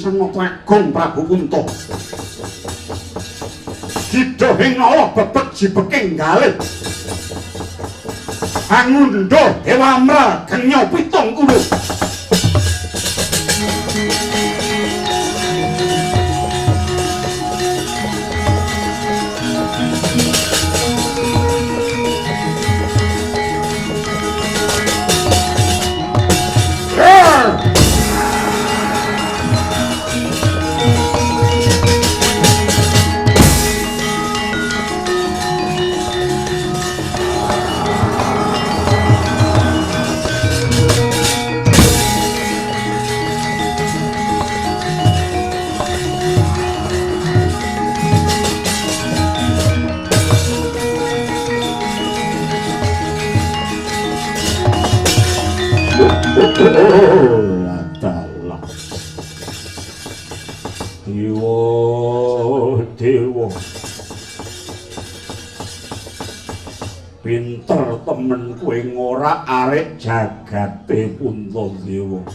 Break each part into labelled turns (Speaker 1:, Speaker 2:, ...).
Speaker 1: Senata Agung Prabu Kunto. Sida ing Allah bebek jibeking galih. Angundha Dewamra Genya 70. Ladalah Dewa pinter temen kowe ngora arek jagate Puntadewa.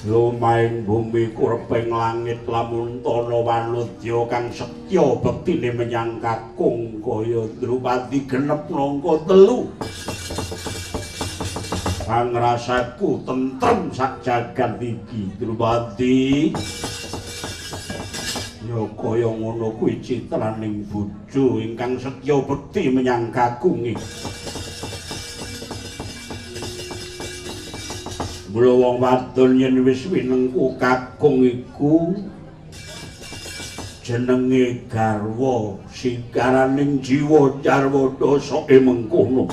Speaker 1: Lumaing bumi kureping langit lamun tana wanudya kang setya bektine menyang kakung kaya Drupadi genep nangka 3. Pangrasaku tentrem sak jagat iki Drupadi. Ya kaya ngono kuwi citraning bojo ingkang setya bekti menyang kakunge. Mula wong wadon yen wis winengku kakung iku jenenge garwa sikaraning jiwa jarwa dosake mengkono.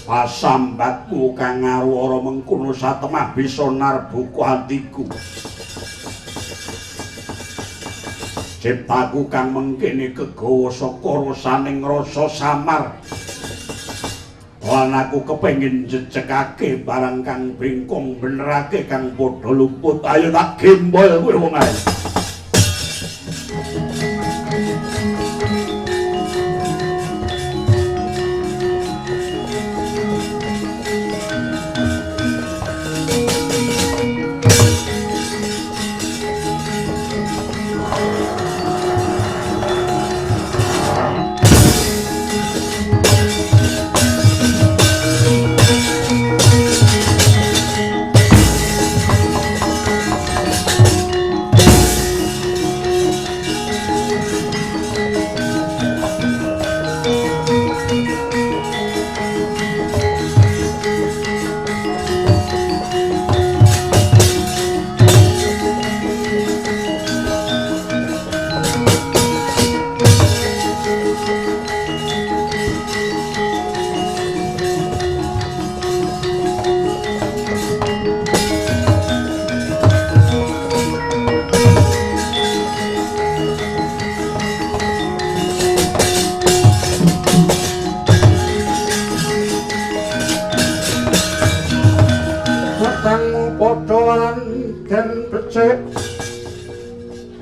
Speaker 1: Pasambatmu kang ngarwara mengkono satemah bisa narbuka atiku. Ciptaku kang mengkene kegawa saka rasaning rasa samar. Lan aku kepengin jejekake barang kang bengkong benerake kang padha luput. Ayo tak gembol kowe wong ae.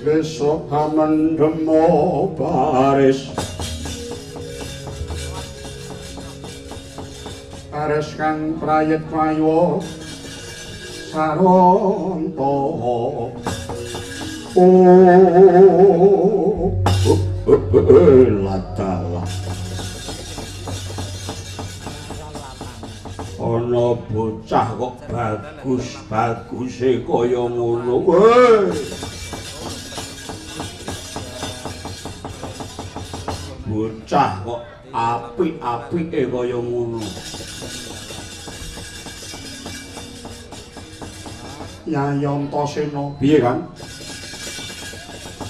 Speaker 1: Besok amendemo baris baris kang prayet prayo saronto ladalah ana bocah kok bagus-baguse kaya ngono. Bocah kok apik-apike kaya ngono. Yayi Antasena piye kan?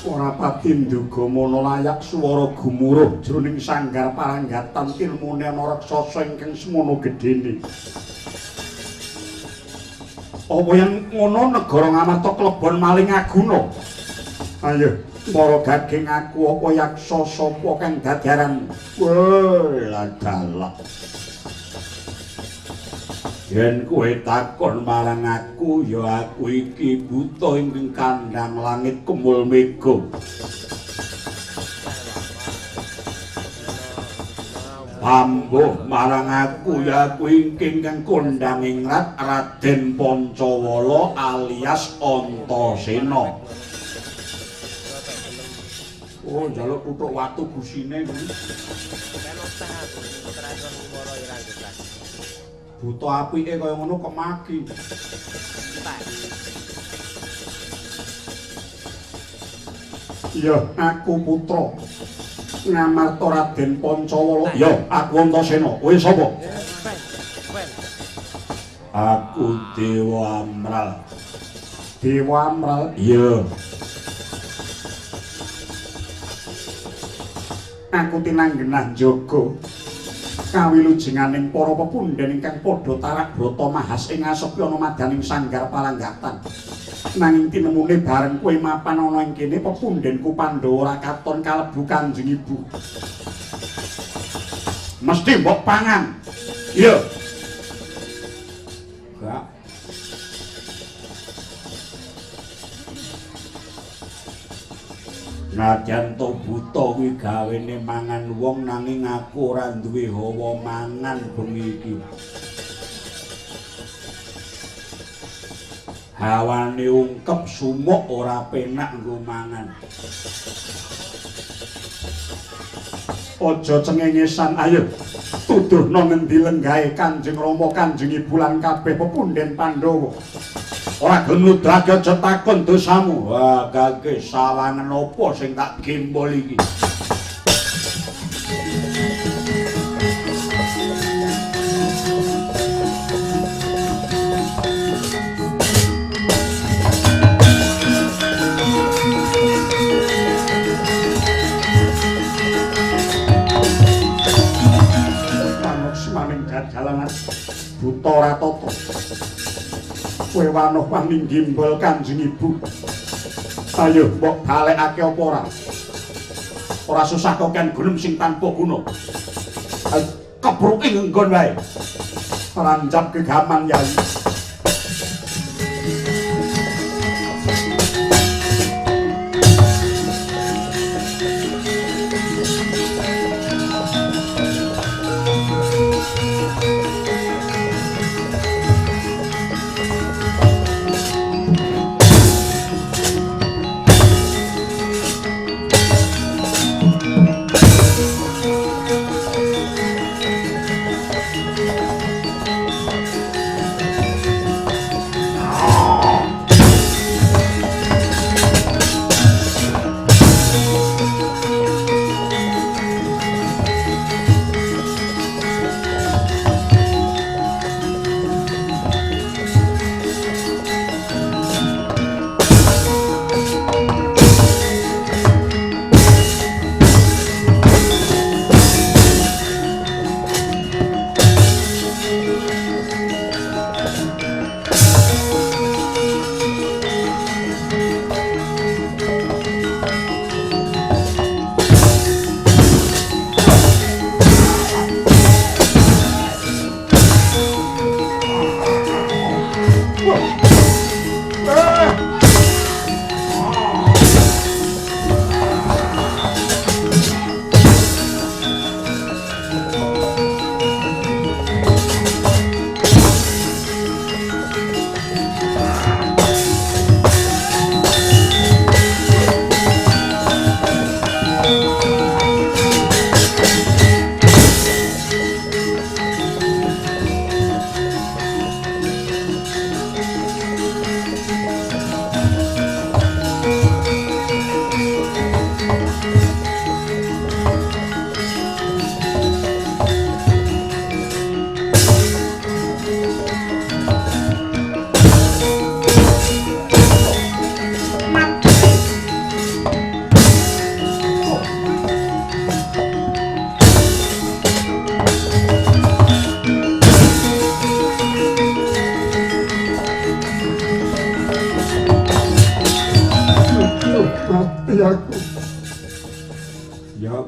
Speaker 1: Ora pati nduga mono layak swara gumuruh jroning sanggar paranggatan ilmune ana raksasa ingkang semono gedene. Apa yen ngono negara Ngamarta klebon maling aguna? Ayo para gaging aku apa yaksa sapa kang dadaran. Ladalah. Yen kowe takon marang aku ya aku iki buta ing kandhang langit kemul mega. Ambuh marang aku ya kuwi ingkang kondhanging Raden Pancawala alias Antasena. Oh, njaluk tutuk watu gusine kuwi. Buta apike kaya ngono kemaki. Ya, aku putra Ngamarta Raden Pancawala. Ya, aku Antasena. Kowe sapa? Aku Dewa Amral. Dewa Amral? Iya. Aku tinanggenah njaga kawilujenganing para pepundhen ingkang padha tarak brata mahas ing asepyana madaning sanggar palanggatan. Nanging tinemune bareng kowe mapan ana ing kene pepundhenku Pandhawa ora katon kalebu Kanjeng Ibu. Mesti mbok pangan. Iya. Enggak. Najan to buta kuwi gawene mangan wong nanging aku ora duwe hawa mangan bengi iki. Hawane ungkep sumuk ora penak nggo mangan. Aja cengengesan, ayo tuduhno ngendi lenggahe Kanjeng Rama Kanjeng Ibu lan kabeh pepundhen Pandhawa. Ora gelem aja takon dosamu. Wah, kage sawangan apa sing tak gembol iki? Manuk semaning jalanan buta ora tata. Kowe wanuh paning gimbal Kanjeng Ibu. Ayo mbok balekake apa ora? Ora susah kok kan gunung sing tanpa guna. Kebruke nggon wae. Rancap kegaman Yai.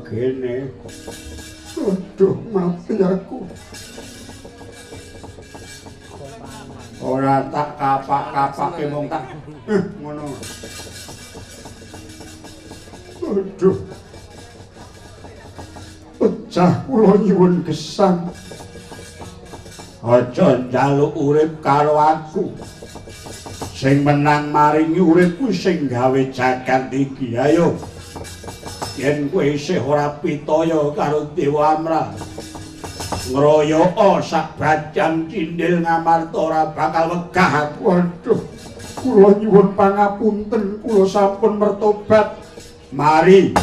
Speaker 1: Gene. Aduh, mati aku. Ora tak kapak-kapake wong tak ngono. Aduh.
Speaker 2: bocah kula nyuwun gesang.
Speaker 1: Aja njaluk urip karo aku. Sing menang maringi uripku sing gawe jagat iki. Ayo. Yen kowe isih ora pitaya karo Dewa Amral, ngroyoka sak bajang cindil ngamarta ora bakal wegah aku.
Speaker 2: Waduh, kula nyuwun pangapunten, kula sampun mertobat.
Speaker 1: Mari.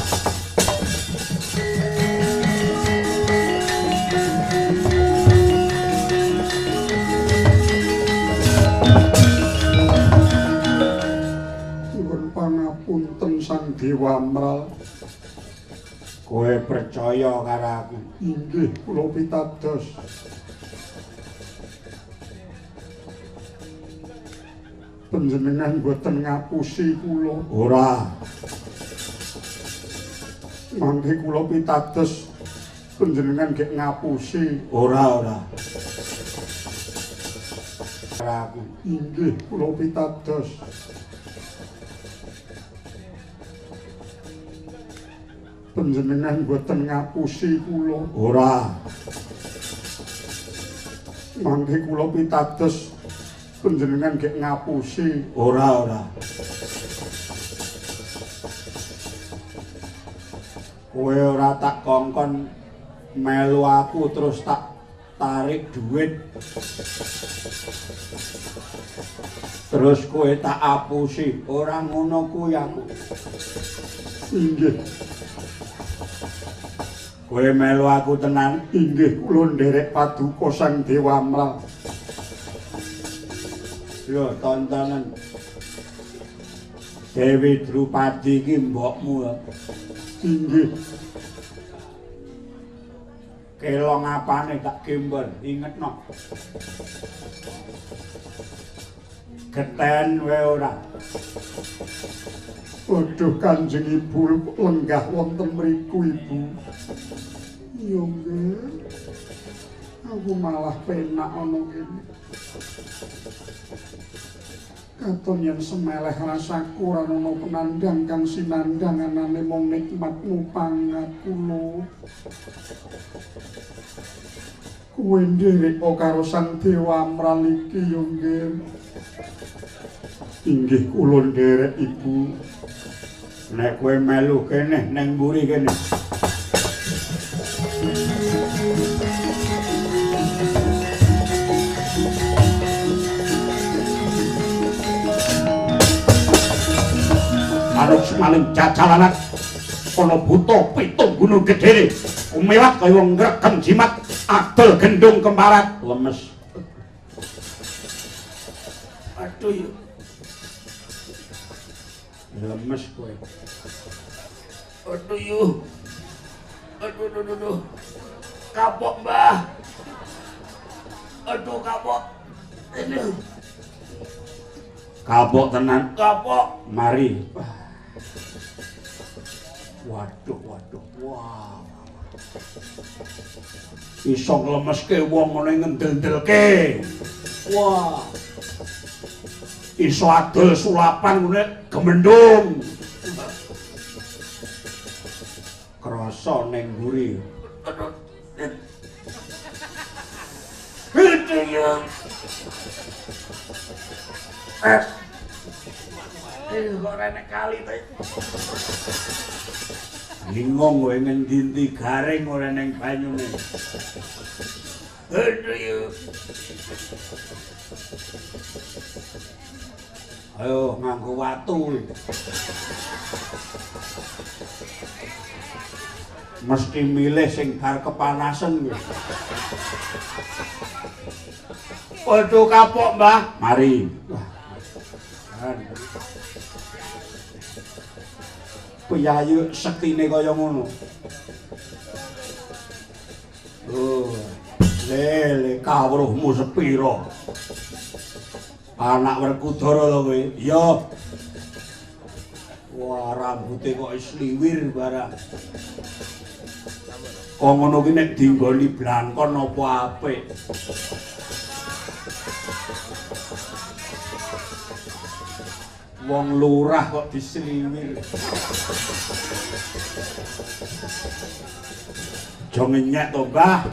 Speaker 2: Nyuwun pangapunten Sang Dewa Amral.
Speaker 1: Kowe percaya karo aku?
Speaker 2: Inggih, kula pitados. Panjenengan boten ngapusi kula.
Speaker 1: Ora.
Speaker 2: Mangke kula pitados panjenengan gek ngapusi.
Speaker 1: Ora. Karo aku.
Speaker 2: Inggih, kula pitados. Panjenengan boten ngapusi kula.
Speaker 1: Ora.
Speaker 2: Mangke kula pitados panjenengan gek ngapusi.
Speaker 1: Ora. Kowe ora tak kongkon melu aku terus tak tarik duit. Terus kowe tak apusi. Ora ngono kuwi aku.
Speaker 2: Inggih.
Speaker 1: Kowe melu aku tenan?
Speaker 2: Inggih, kula nderek paduka Sang Dewa Amral.
Speaker 1: Yo tontonan. Dewi Drupadi iki mbokmu.
Speaker 2: Inggih.
Speaker 1: Kelong apane tak gember, ingetno. Geten wae ora.
Speaker 2: Waduh Kanjeng Ibu lenggah wonten mriku Ibu. Iya nggih. Aku malah penak ana kene. Katon yen semeleh rasaku ora ana penandang kang sinandang anane mung nikmatmu pangaku lho. Kuwi nderek karo Sang Dewa Amral iki yo nggih. Inggih kula nderek Ibu.
Speaker 1: Nek kowe melu kene neng mburi kene. Arep maling jajalanan ana buta pitung gunung gedhe umewat kaya wong ngregem jimat adol gendung kemparat lemes. Aduh yo. Lemes kowe. Aduh yo. Aduh. Kapok, Mbah. Aduh kapok. Aduh. Kapok tenan. Kapok. Mari. Waduh. Wah. Iso nglemeske wong ngene ngendel-ndelke. Wah. Iso adol sulapan ngene gemendung. Krasa ning mburi. Itu ya. Kok renek kali to. Lingung kowe ngendi garing ora ning banyune. Aduh. Ayo nganggo watu. Mesti milih sing bar kepanasan kuwi. Waduh kapok, Mbah. Mari. Piyayu sektine kaya ngono. Oh, lele kawruhmu sepira? Anak Werkudara to kowe? Iya. Wah, rambuté kok sliwir barang. Kok ngono ki nek dinggoni blangkon apa apik? Wong lurah kok disliwir. Aja ngenyek to, Mbah.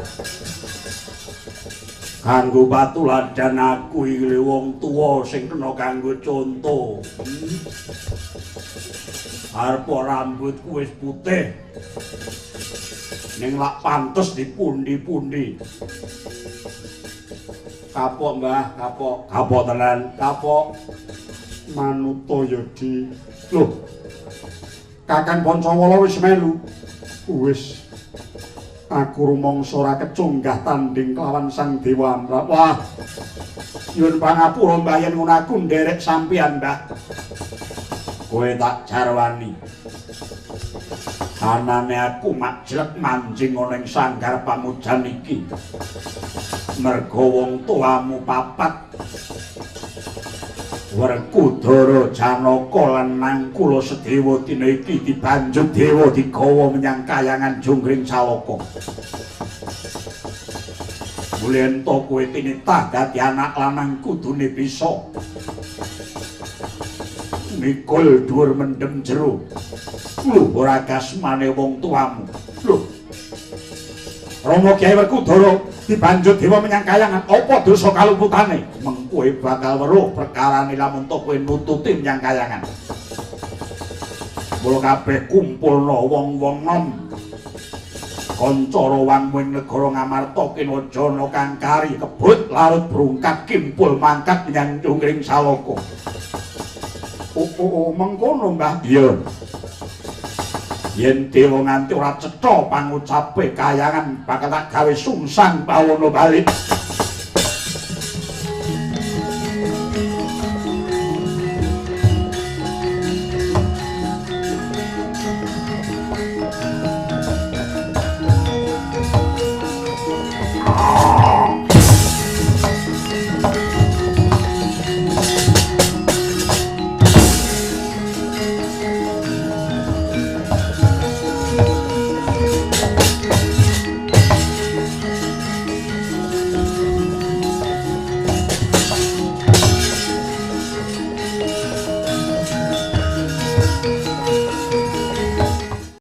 Speaker 1: Kanggo patuladan aku iki wong tuwa sing kena kanggo conto. Arep rambutku wis putih. Ning lak pantes dipundi-pundi. Kapok, Mbah, kapok. Kapok tenan, kapok.
Speaker 2: Manuta ya di. Loh. Kakang Pancawala wis melu. Wis. Aku rumangsa ora kecunggah tanding kelawan Sang Dewa Amrat. Wah. Nyuwun pangapura Mbah yen ngono aku nderek sampeyan, Mbah.
Speaker 1: Kowe tak jarwani. Anane aku majlek manjing ana ing sanggar pamujan iki. Merga wong tuamu papat. Werkudara Janaka lan Nangkula Sedewa dina iki dibanjut dewa digawa menyang kayangan Junggring Saloka. Mulih ento kowe tinitah dadi anak lanang kudune bisa mikul dhuwur mendem jero. Lho ora kasmane wong tuamu. Lho. Rama Kyai Werkudara dibanjut dewa menyang kayangan, apa dosa kaluputane? Mengkowe bakal weruh perkarane lamun to kowe nututi menyang kayangan. Mula kabeh kumpulna wong-wong nom. Kanca rawangmuing negara Ngamarta Kinwajana kang kari kebut larut brungkat kimpul mangkat menyang Junggring Saloka.
Speaker 2: Oh, mengkono, Mbah.
Speaker 1: Iya. Yen dewa nganti ora cetha pangucape kayangan bakal tak gawe sungsang pawana balik.